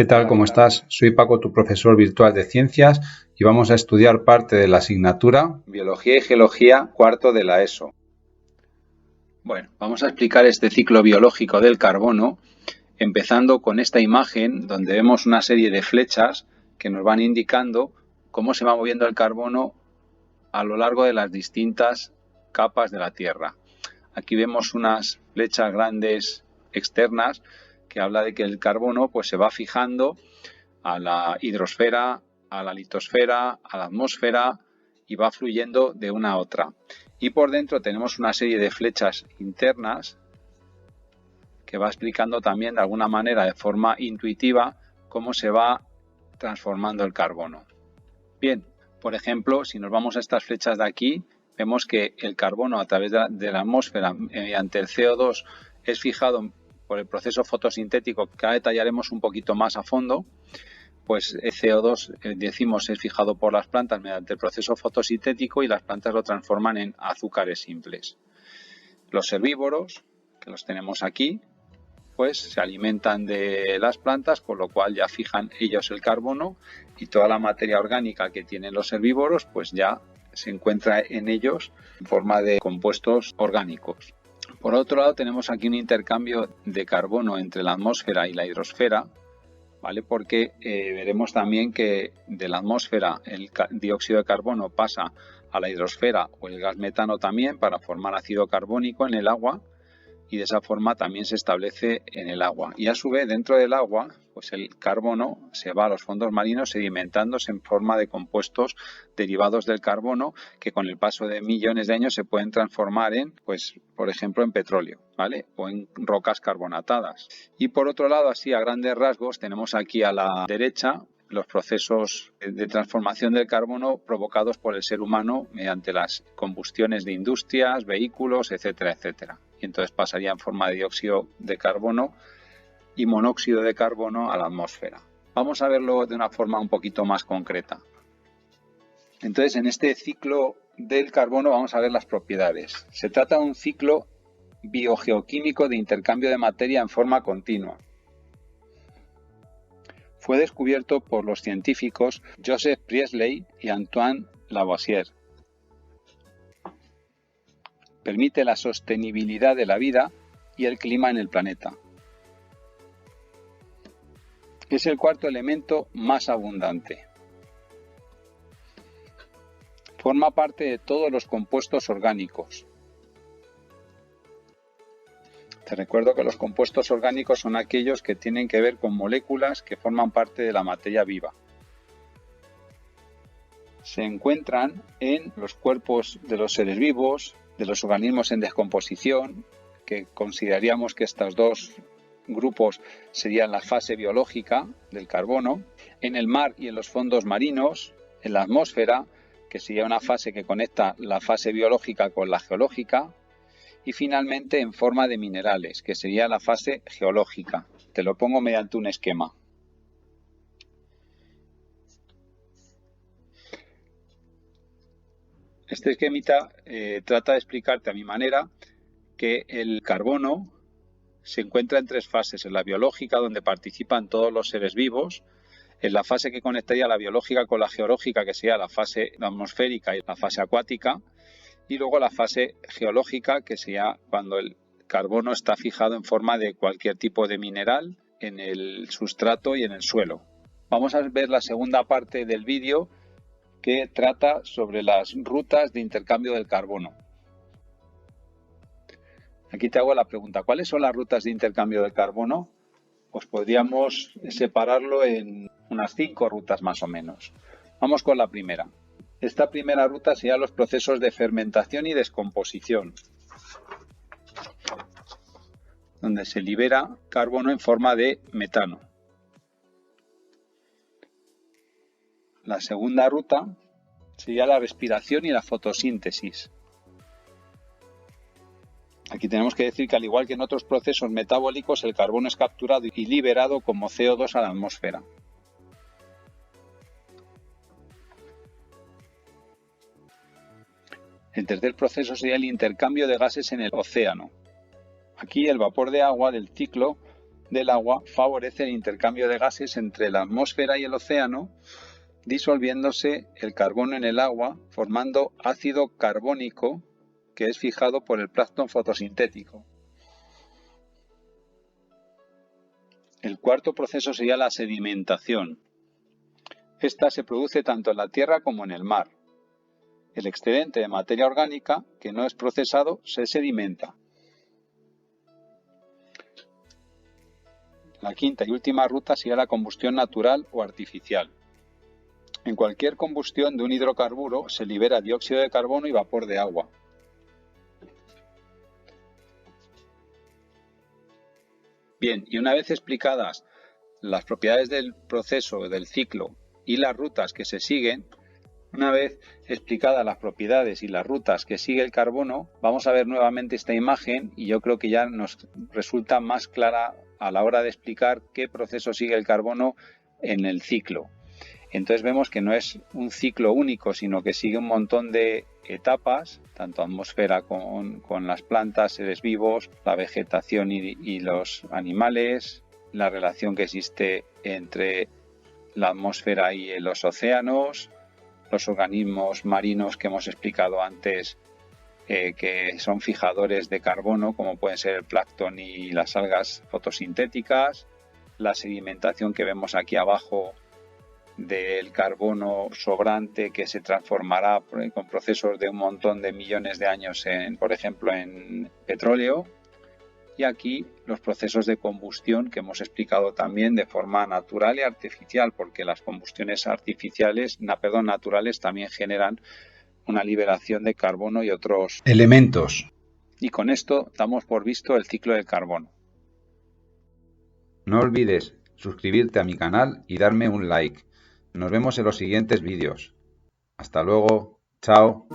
¿Qué tal? ¿Cómo estás? Soy Paco, tu profesor virtual de ciencias, y vamos a estudiar parte de la asignatura Biología y Geología, cuarto de la ESO. Bueno, vamos a explicar este ciclo biológico del carbono, empezando con esta imagen donde vemos una serie de flechas que nos van indicando cómo se va moviendo el carbono a lo largo de las distintas capas de la Tierra. Aquí vemos unas flechas grandes externas que habla de que el carbono pues se va fijando a la hidrosfera, a la litosfera, a la atmósfera y va fluyendo de una a otra. Y por dentro tenemos una serie de flechas internas que va explicando también de alguna manera, de forma intuitiva, cómo se va transformando el carbono. Bien, por ejemplo, si nos vamos a estas flechas de aquí, vemos que el carbono a través de la atmósfera mediante el CO2 es fijado por el proceso fotosintético que ahora detallaremos un poquito más a fondo. Pues el CO2, decimos, es fijado por las plantas mediante el proceso fotosintético y las plantas lo transforman en azúcares simples. Los herbívoros, que los tenemos aquí, pues se alimentan de las plantas, con lo cual ya fijan ellos el carbono y toda la materia orgánica que tienen los herbívoros, pues ya se encuentra en ellos en forma de compuestos orgánicos. Por otro lado, tenemos aquí un intercambio de carbono entre la atmósfera y la hidrosfera, ¿vale? Porque veremos también que de la atmósfera el dióxido de carbono pasa a la hidrosfera o el gas metano también para formar ácido carbónico en el agua, y de esa forma también se establece en el agua. Y a su vez, dentro del agua, pues el carbono se va a los fondos marinos sedimentándose en forma de compuestos derivados del carbono que con el paso de millones de años se pueden transformar en, pues, por ejemplo, en petróleo, ¿vale? O en rocas carbonatadas. Y por otro lado, así a grandes rasgos, tenemos aquí a la derecha los procesos de transformación del carbono provocados por el ser humano mediante las combustiones de industrias, vehículos, etcétera, etcétera. Y entonces pasaría en forma de dióxido de carbono y monóxido de carbono a la atmósfera. Vamos a verlo de una forma un poquito más concreta. Entonces, en este ciclo del carbono vamos a ver las propiedades. Se trata de un ciclo biogeoquímico de intercambio de materia en forma continua. Fue descubierto por los científicos Joseph Priestley y Antoine Lavoisier. Permite la sostenibilidad de la vida y el clima en el planeta. Es el cuarto elemento más abundante. Forma parte de todos los compuestos orgánicos. Te recuerdo que los compuestos orgánicos son aquellos que tienen que ver con moléculas que forman parte de la materia viva. Se encuentran en los cuerpos de los seres vivos, de los organismos en descomposición, que consideraríamos que estos dos grupos serían la fase biológica del carbono, en el mar y en los fondos marinos, en la atmósfera, que sería una fase que conecta la fase biológica con la geológica, y finalmente en forma de minerales, que sería la fase geológica. Te lo pongo mediante un esquema. Este esquemita trata de explicarte a mi manera que el carbono se encuentra en tres fases: en la biológica, donde participan todos los seres vivos; en la fase que conectaría la biológica con la geológica, que sería la fase atmosférica y la fase acuática; y luego la fase geológica, que sería cuando el carbono está fijado en forma de cualquier tipo de mineral en el sustrato y en el suelo. Vamos a ver la segunda parte del vídeo, que trata sobre las rutas de intercambio del carbono. Aquí te hago la pregunta: ¿cuáles son las rutas de intercambio del carbono? Pues podríamos separarlo en unas 5 rutas más o menos. Vamos con la primera. Esta primera ruta sería los procesos de fermentación y descomposición, donde se libera carbono en forma de metano. La segunda ruta sería la respiración y la fotosíntesis. Aquí tenemos que decir que, al igual que en otros procesos metabólicos, el carbono es capturado y liberado como CO2 a la atmósfera. El tercer proceso sería el intercambio de gases en el océano. Aquí el vapor de agua del ciclo del agua favorece el intercambio de gases entre la atmósfera y el océano, disolviéndose el carbono en el agua, formando ácido carbónico que es fijado por el plancton fotosintético. El cuarto proceso sería la sedimentación. Esta se produce tanto en la tierra como en el mar. El excedente de materia orgánica que no es procesado se sedimenta. La quinta y última ruta sería la combustión natural o artificial. En cualquier combustión de un hidrocarburo se libera dióxido de carbono y vapor de agua. Bien, y una vez explicadas las propiedades del proceso, del ciclo y las rutas que se siguen, una vez explicadas las propiedades y las rutas que sigue el carbono, vamos a ver nuevamente esta imagen y yo creo que ya nos resulta más clara a la hora de explicar qué proceso sigue el carbono en el ciclo. Entonces vemos que no es un ciclo único, sino que sigue un montón de etapas, tanto atmósfera con las plantas, seres vivos, la vegetación y los animales, la relación que existe entre la atmósfera y los océanos, los organismos marinos que hemos explicado antes, que son fijadores de carbono, como pueden ser el plancton y las algas fotosintéticas, la sedimentación que vemos aquí abajo del carbono sobrante que se transformará con procesos de un montón de millones de años por ejemplo, en petróleo. Y aquí los procesos de combustión que hemos explicado también de forma natural y artificial, porque las combustiones naturales también generan una liberación de carbono y otros elementos. Y con esto damos por visto el ciclo del carbono. No olvides suscribirte a mi canal y darme un like. Nos vemos en los siguientes vídeos. Hasta luego. Chao.